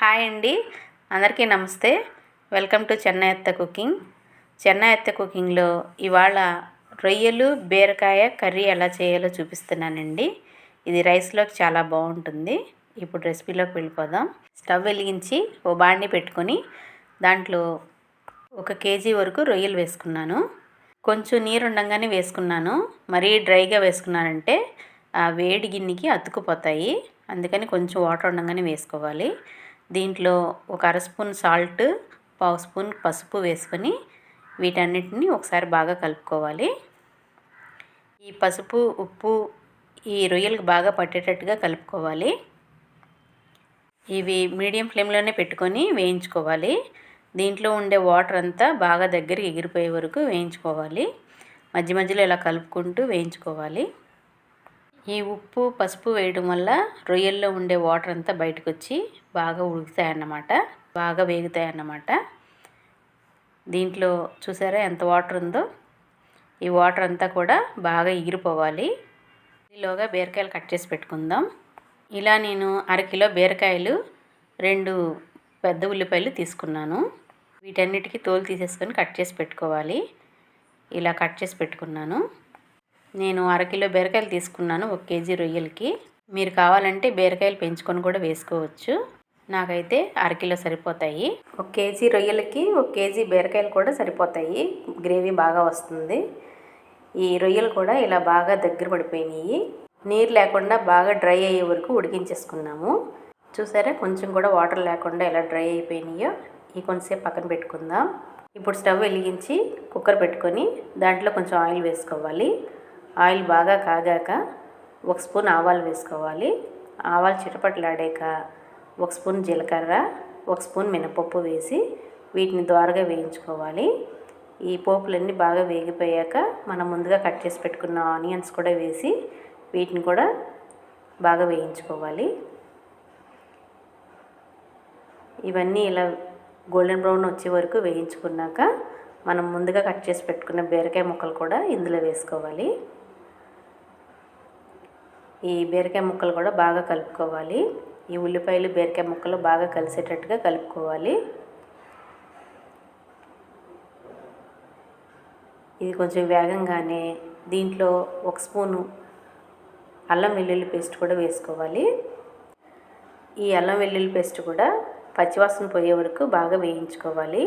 Hi అండి, అందరికీ నమస్తే. వెల్కమ్ టు చెన్నై అత్త కుకింగ్. చెన్నై అత్త కుకింగ్లో ఇవాళ రొయ్యలు బీరకాయ కర్రీ ఎలా చేయాలో చూపిస్తున్నానండి. ఇది రైస్లోకి చాలా బాగుంటుంది. ఇప్పుడు రెసిపీలోకి వెళ్ళిపోదాం. స్టవ్ వెలిగించి ఓ బాండి పెట్టుకొని దాంట్లో 1 కేజీ వరకు రొయ్యలు వేసుకున్నాను. కొంచెం నీరు ఉండగానే వేసుకున్నాను. మరీ డ్రైగా వేసుకున్నానంటే ఆ వేడి గిన్నెకి అతుక్కుపోతాయి. అందుకని కొంచెం వాటర్ ఉండగానే వేసుకోవాలి. దీంట్లో 1 అర స్పూన్ సాల్ట్, 1/2 స్పూన్ పసుపు వేసుకొని వీటన్నిటిని ఒకసారి బాగా కలుపుకోవాలి. ఈ పసుపు ఉప్పు ఈ రొయ్యలకు బాగా పట్టేటట్టుగా కలుపుకోవాలి. ఇవి మీడియం ఫ్లేమ్లోనే పెట్టుకొని వేయించుకోవాలి. దీంట్లో ఉండే వాటర్ అంతా బాగా దగ్గరికి ఎగిరిపోయే వరకు వేయించుకోవాలి. మధ్య మధ్యలో ఇలా కలుపుకుంటూ వేయించుకోవాలి. ఈ ఉప్పు పసుపు వేయడం వల్ల రొయ్యల్లో ఉండే వాటర్ అంతా బయటకు వచ్చి బాగా ఉడుకుతాయన్నమాట, బాగా వేగుతాయన్నమాట. దీంట్లో చూసారా ఎంత వాటర్ ఉందో? ఈ వాటర్ అంతా కూడా బాగా ఎగిరిపోవాలి. ఈలోగా బీరకాయలు కట్ చేసి పెట్టుకుందాం. ఇలా నేను 1/2 కిలో బీరకాయలు, 2 పెద్ద ఉల్లిపాయలు తీసుకున్నాను. వీటన్నిటికీ తోలు తీసేసుకొని కట్ చేసి పెట్టుకోవాలి. ఇలా కట్ చేసి పెట్టుకున్నాను. నేను 1/2 కిలో బీరకాయలు తీసుకున్నాను 1 కేజీ రొయ్యలకి. మీరు కావాలంటే బీరకాయలు పెంచుకొని కూడా వేసుకోవచ్చు. నాకైతే 1/2 కిలో సరిపోతాయి. 1 కేజీ రొయ్యలకి 1 కేజీ బీరకాయలు కూడా సరిపోతాయి. గ్రేవీ బాగా వస్తుంది. ఈ రొయ్యలు కూడా ఇలా బాగా దగ్గర పడిపోయినాయి. నీరు లేకుండా బాగా డ్రై అయ్యే వరకు ఉడికించేసుకున్నాము. చూసారా, కొంచెం కూడా వాటర్ లేకుండా ఎలా డ్రై అయిపోయినాయో. ఈ కొంచెంసేపు పక్కన పెట్టుకుందాం. ఇప్పుడు స్టవ్ వెలిగించి కుక్కర్ పెట్టుకొని దాంట్లో కొంచెం ఆయిల్ వేసుకోవాలి. ఆయిల్ బాగా కాగాక 1 స్పూన్ ఆవాలు వేసుకోవాలి. ఆవాలు చిటపటలాడాక 1 స్పూన్ జీలకర్ర, 1 స్పూన్ మినపప్పు వేసి వీటిని దోరగా వేయించుకోవాలి. ఈ పోపులన్నీ బాగా వేగిపోయాక మనం ముందుగా కట్ చేసి పెట్టుకున్న ఆనియన్స్ కూడా వేసి వీటిని కూడా బాగా వేయించుకోవాలి. ఇవన్నీ ఇలా గోల్డెన్ బ్రౌన్ వచ్చే వరకు వేయించుకున్నాక మనం ముందుగా కట్ చేసి పెట్టుకున్న బీరకాయ ముక్కలు కూడా ఇందులో వేసుకోవాలి. ఈ బీరకాయ ముక్కలు కూడా బాగా కలుపుకోవాలి. ఈ ఉల్లిపాయలు బీరకాయ ముక్కలు బాగా కలిసేటట్టుగా కలుపుకోవాలి. ఇది కొంచెం వేగంగానే దీంట్లో 1 స్పూను అల్లం వెల్లుల్లి పేస్ట్ కూడా వేసుకోవాలి. ఈ అల్లం వెల్లుల్లి పేస్ట్ కూడా పచ్చివాసన పోయే వరకు బాగా వేయించుకోవాలి.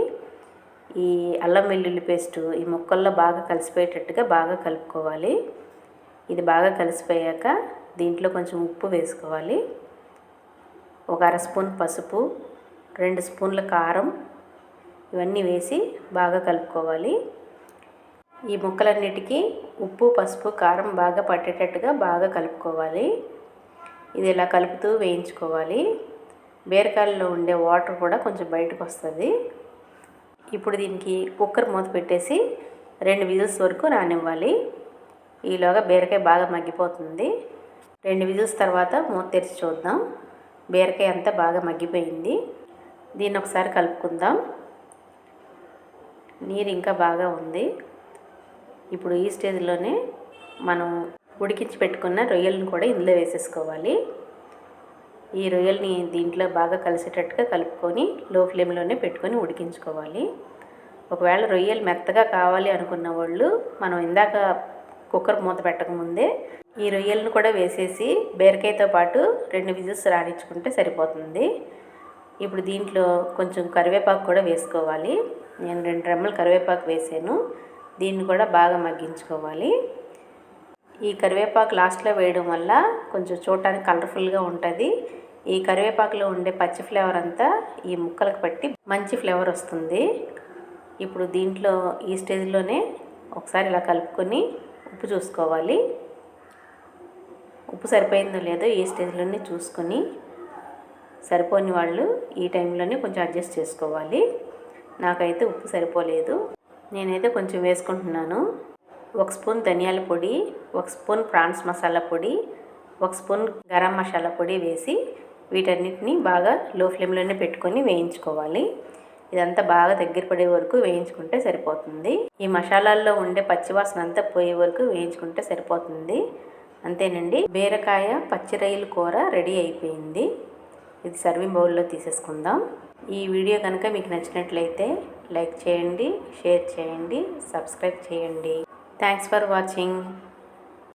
ఈ అల్లం వెల్లుల్లి పేస్టు ఈ ముక్కల్లో బాగా కలిసిపోయేటట్టుగా బాగా కలుపుకోవాలి. ఇది బాగా కలిసిపోయాక దీంట్లో కొంచెం ఉప్పు వేసుకోవాలి. 1 అర స్పూన్ పసుపు, 2 స్పూన్ల కారం ఇవన్నీ వేసి బాగా కలుపుకోవాలి. ఈ ముక్కలన్నిటికీ ఉప్పు పసుపు కారం బాగా పట్టేటట్టుగా బాగా కలుపుకోవాలి. ఇది ఇలా కలుపుతూ వేయించుకోవాలి. బీరకాయల్లో ఉండే వాటర్ కూడా కొంచెం బయటకు వస్తుంది. ఇప్పుడు దీనికి కుక్కర్ మూత పెట్టేసి 2 విజిల్స్ వరకు రానివ్వాలి. ఈలోగా బీరకాయ బాగా మగ్గిపోతుంది. 2 విజిల్స్ తర్వాత మూత తెరిచి చూద్దాం. బీరకాయ అంతా బాగా మగ్గిపోయింది. దీన్ని ఒకసారి కలుపుకుందాం. నీరు ఇంకా బాగా ఉంది. ఇప్పుడు ఈ స్టేజ్లోనే మనం ఉడికించి పెట్టుకున్న రొయ్యలను కూడా ఇందులో వేసేసుకోవాలి. ఈ రొయ్యల్ని దీంట్లో బాగా కలిసేటట్టుగా కలుపుకొని లో ఫ్లేమ్లోనే పెట్టుకొని ఉడికించుకోవాలి. ఒకవేళ రొయ్యలు మెత్తగా కావాలి అనుకున్న వాళ్ళు మనం ఇందాక కుక్కర్ మూత పెట్టకముందే ఈ రొయ్యలను కూడా వేసేసి బీరకాయతో పాటు 2 విజిల్స్ రానిచ్చుకుంటే సరిపోతుంది. ఇప్పుడు దీంట్లో కొంచెం కరివేపాకు కూడా వేసుకోవాలి. నేను 2 రెమ్మలు కరివేపాకు వేసాను. దీన్ని కూడా బాగా మగ్గించుకోవాలి. ఈ కరివేపాకు లాస్ట్లో వేయడం వల్ల కొంచెం చూడటానికి కలర్ఫుల్గా ఉంటుంది. ఈ కరివేపాకులో ఉండే పచ్చి ఫ్లేవర్ అంతా ఈ ముక్కలకు పట్టి మంచి ఫ్లేవర్ వస్తుంది. ఇప్పుడు దీంట్లో ఈ స్టేజ్లోనే ఒకసారి ఇలా కలుపుకొని ఉప్పు చూసుకోవాలి. ఉప్పు సరిపోయిందో లేదో ఈ స్టేజ్లోనే చూసుకొని, సరిపోని వాళ్ళు ఈ టైంలోనే కొంచెం అడ్జస్ట్ చేసుకోవాలి. నాకైతే ఉప్పు సరిపోలేదు. నేనైతే కొంచెం వేసుకుంటున్నాను. 1 స్పూన్ ధనియాల పొడి, 1 స్పూన్ ప్రాన్స్ మసాలా పొడి, 1 స్పూన్ గరం మసాలా పొడి వేసి వీటన్నిటిని బాగా లో ఫ్లేమ్లోనే పెట్టుకొని వేయించుకోవాలి. ఇదంతా బాగా దగ్గర పడే వరకు వేయించుకుంటే సరిపోతుంది. ఈ మసాలాల్లో ఉండే పచ్చివాసన అంతా పోయే వరకు వేయించుకుంటే సరిపోతుంది. అంతేనండి, బీరకాయ పచ్చి రొయ్యల కూర రెడీ అయిపోయింది. ఇది సర్వింగ్ బౌల్లో తీసేసుకుందాం. ఈ వీడియో కనుక మీకు నచ్చినట్లయితే లైక్ చేయండి, షేర్ చేయండి, సబ్స్క్రైబ్ చేయండి. Thanks for watching.